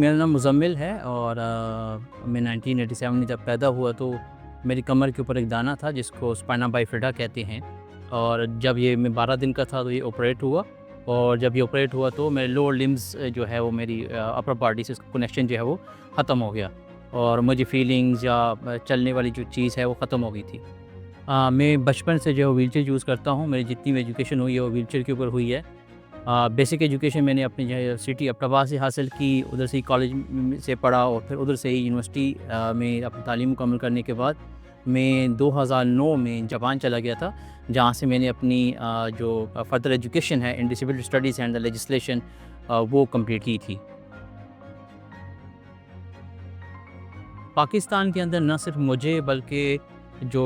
میرا نام مزمل ہے اور میں 1987 میں جب پیدا ہوا تو میری کمر کے اوپر ایک دانہ تھا جس کو اسپائنا بائیفیڈا کہتے ہیں، اور جب یہ میں 12 دن کا تھا تو یہ آپریٹ ہوا، اور جب یہ آپریٹ ہوا تو میرے لوور لمز جو ہے وہ میری اپر باڈی سے اس کا کنیکشن جو ہے وہ ختم ہو گیا، اور مجھے فیلنگز یا چلنے والی جو چیز ہے وہ ختم ہو گئی تھی۔ میں بچپن سے جو ہے ویل چیئر یوز کرتا ہوں، میری جتنی بھی ایجوکیشن ہوئی ہے وہ ویل چیئر کے اوپر ہوئی ہے۔ بیسک ایجوکیشن میں نے اپنی جو ہے سٹی اپٹاباد سے حاصل کی، ادھر سے ہی کالج سے پڑھا، اور پھر ادھر سے ہی یونیورسٹی میں اپنی تعلیم مکمل کرنے کے بعد میں 2009 میں جاپان چلا گیا تھا، جہاں سے میں نے اپنی جو فردر ایجوکیشن ہے in disability studies and the legislation وہ کمپلیٹ کی تھی۔ پاکستان کے اندر نہ صرف مجھے بلکہ جو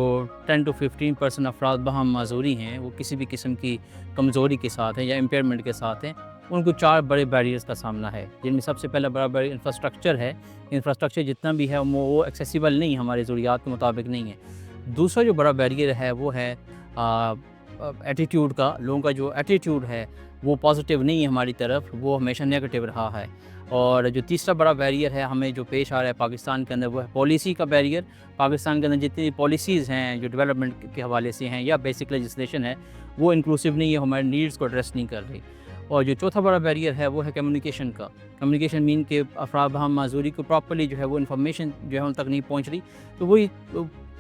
10 to 15% افراد باہم معذوری ہیں، وہ کسی بھی قسم کی کمزوری کے ساتھ ہیں یا امپیئرمنٹ کے ساتھ ہیں، ان کو 4 بڑے بیریئرز کا سامنا ہے، جن میں سب سے پہلا بڑا بیریئر انفراسٹرکچر ہے۔ انفراسٹرکچر جتنا بھی ہے وہ ایکسیسیبل نہیں، ہمارے ضروریات کے مطابق نہیں ہے۔ دوسرا جو بڑا بیریئر ہے وہ ہے ایٹیٹیوڈ کا، لوگوں کا جو ایٹیٹیوڈ ہے وہ پازیٹیو نہیں ہے ہماری طرف، وہ ہمیشہ نیگیٹیو رہا ہے۔ اور جو تیسرا بڑا بیریئر ہے ہمیں جو پیش آ رہا ہے پاکستان کے اندر، وہ ہے پالیسی کا بیریئر۔ پاکستان کے اندر جتنی پالیسیز ہیں جو ڈیولپمنٹ کے حوالے سے ہیں یا بیسک لیجسلیشن ہے، وہ انکلوسیو نہیں ہے، ہمارے نیڈس کو ایڈریس نہیں کر رہی۔ اور جو چوتھا بڑا بیریئر ہے وہ ہے کمیونیکیشن کا۔ کمیونیکیشن مین کہ افراد باہم معذوری کو پراپرلی جو ہے وہ انفارمیشن جو ہے ان تک نہیں پہنچ رہی، تو وہی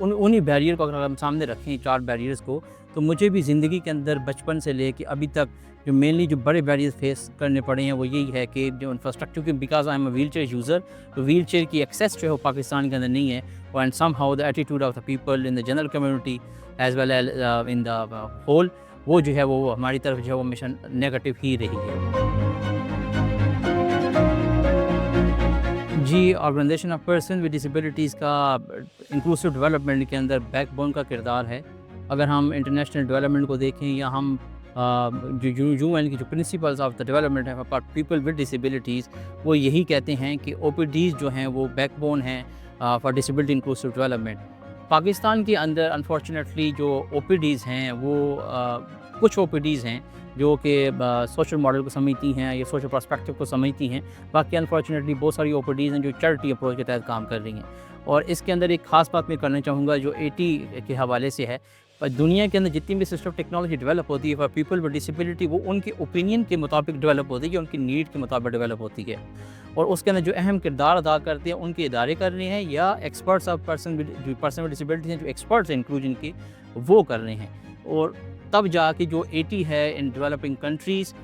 انہی بیریئر کو اگر ہم سامنے رکھیں، 4 بیریئرز کو، تو مجھے بھی زندگی کے اندر بچپن سے لے کے ابھی تک جو مینلی جو بڑے بیریئرز فیس کرنے پڑے ہیں وہ یہی ہے کہ جو انفراسٹرکچر، کیونکہ because I am a wheelchair user, تو ویل چیئر کی ایکسیس جو ہے وہ پاکستان کے اندر نہیں ہے، and somehow the attitude of the people in the general community as well as in the whole, وہ جو ہے وہ ہماری طرف جو ہے وہ ہمیشہ نیگیٹو ہی رہی ہے۔ جی، organization of person with disabilities کا انکلوسیو ڈیولپمنٹ کے اندر بیک بون کا کردار ہے۔ اگر ہم انٹرنیشنل ڈیولپمنٹ کو دیکھیں یا ہم جو یو این کی جو پرنسپلز آف دا ڈیولپمنٹ ہے فار پیپل ود ڈسیبلٹیز، وہ یہی کہتے ہیں کہ او پی ڈیز جو ہیں وہ بیک بون ہیں for disability inclusive development. Pakistan کے اندر انفارچونیٹلی جو او پی ڈیز ہیں وہ کچھ او پی ڈیز ہیں جو کہ سوشل ماڈل کو سمجھتی ہیں یا سوشل پرسپیکٹو کو سمجھتی ہیں، باقی انفارچونیٹلی بہت ساری او پی ڈیز ہیں جو چیریٹی اپروچ کے تحت کام کر رہی ہیں۔ اور اس کے اندر ایک خاص بات میں کرنا چاہوں گا جو AT کے حوالے سے ہے۔ دنیا کے اندر جتنی بھی سسٹم ٹیکنالوجی ڈیولپ ہوتی ہے فار پیپل ود ڈسیبلٹی، وہ ان کے اوپینین کے مطابق ڈیولپ ہوتی ہے یا ان کی نیڈ کے مطابق ڈیولپ ہوتی ہے، اور اس کے اندر جو اہم کردار ادا کرتے ہیں ان کے ادارے کر رہے ہیں یا experts of person with disability ہیں، جو ایکسپرٹس ہیں انکلوژن کے، وہ کر رہے ہیں۔ اور تب جا کے جو AT ہے ان ڈیولپنگ کنٹریز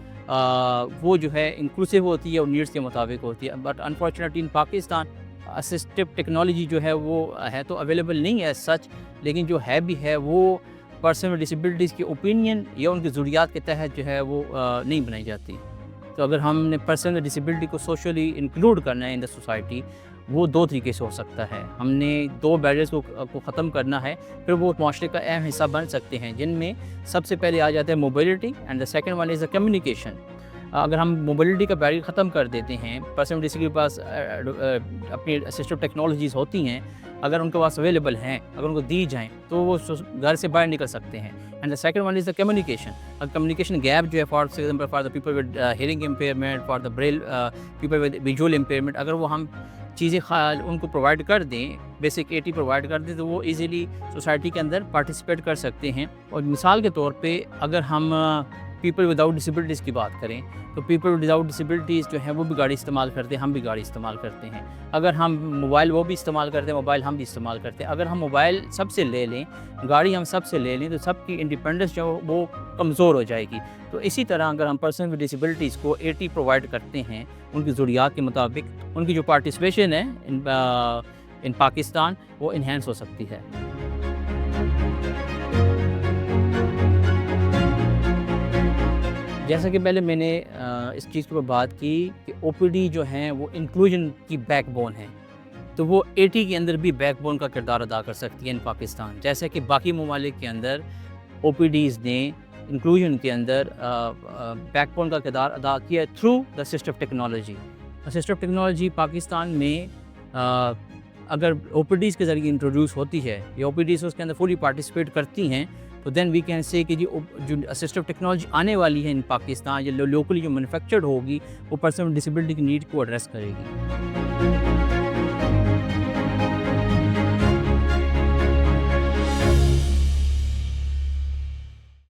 وہ جو ہے انکلوسیو ہوتی ہے اور نیڈس کے مطابق ہوتی ہے۔ But unfortunately in Pakistan assistive technology جو ہے وہ ہے تو اویلیبل نہیں ہے سچ، لیکن جو ہے بھی ہے وہ پرسن ود ڈسیبلٹیز کے اوپینین یا ان کی ضروریات کے تحت جو ہے وہ نہیں بنائی جاتی۔ تو اگر ہم نے پرسن ود ڈسیبلٹی کو سوشلی انکلوڈ کرنا ہے ان دا سوسائٹی، وہ 2 طریقے سے ہو سکتا ہے۔ ہم نے 2 بیریئرز کو ختم کرنا ہے، پھر وہ معاشرے کا اہم حصہ بن سکتے ہیں، جن میں سب سے پہلے آ جاتا ہے mobility, and the second one is the communication. اگر ہم موبلٹی کا بیریئر ختم کر دیتے ہیں، پرسن ود ڈسیبلٹی کے پاس اپنی اسسٹو ٹیکنالوجیز ہوتی ہیں، اگر ان کے پاس اویلیبل ہیں، اگر ان کو دی جائیں تو وہ گھر سے باہر نکل سکتے ہیں۔ And the second one is the communication. Communication gap جو ہے for example for the people with hearing impairment, for the Braille people with visual impairment, اگر وہ ہم چیزیں ان کو پرووائڈ کر دیں، بیسک AT پرووائڈ کر دیں، تو وہ ایزیلی سوسائٹی کے اندر پارٹیسپیٹ کر سکتے ہیں۔ اور مثال کے طور پہ اگر ہم پیپل وداؤٹ ڈسیبلٹیز کی بات کریں تو پیپل وداؤٹ ڈسیبلٹیز جو ہیں وہ بھی گاڑی استعمال کرتے ہیں، ہم بھی گاڑی استعمال کرتے ہیں۔ اگر ہم موبائل وہ بھی استعمال کرتے ہیں، موبائل ہم بھی استعمال کرتے ہیں۔ اگر ہم موبائل سب سے لے لیں، گاڑی ہم سب سے لے لیں، تو سب کی انڈیپینڈنس جو وہ کمزور ہو جائے گی۔ تو اسی طرح اگر ہم پرسن ود ڈسیبلٹیز کو AT پرووائڈ کرتے ہیں ان کی ضروریات کے مطابق، ان کی جو پارٹیسپیشن ہے ان پاکستان وہ انہینس ہو سکتی ہے۔ جیسا کہ پہلے میں نے اس چیز پر بات کی کہ OPD جو ہیں وہ انکلوژن کی بیک بون ہیں، تو وہ AT کے اندر بھی بیک بون کا کردار ادا کر سکتی ہے ان پاکستان، جیسے کہ باقی ممالک کے اندر OPDs نے انکلوژن کے اندر بیک بون کا کردار ادا کیا through the assistive technology. Assistive technology Pakistan میں اگر او پی ڈیز کے ذریعے انٹروڈیوس ہوتی ہے یا او پی ڈیز اس کے اندر فلی پارٹیسپیٹ کرتی ہیں تو دین وی کین سے کہ جو اسسٹو ٹیکنالوجی آنے والی ہے ان پاکستان یا لوکلی جو مینوفیکچرڈ ہوگی وہ پرسن ود ڈسیبلٹی کی نیڈ کو ایڈریس کرے گی.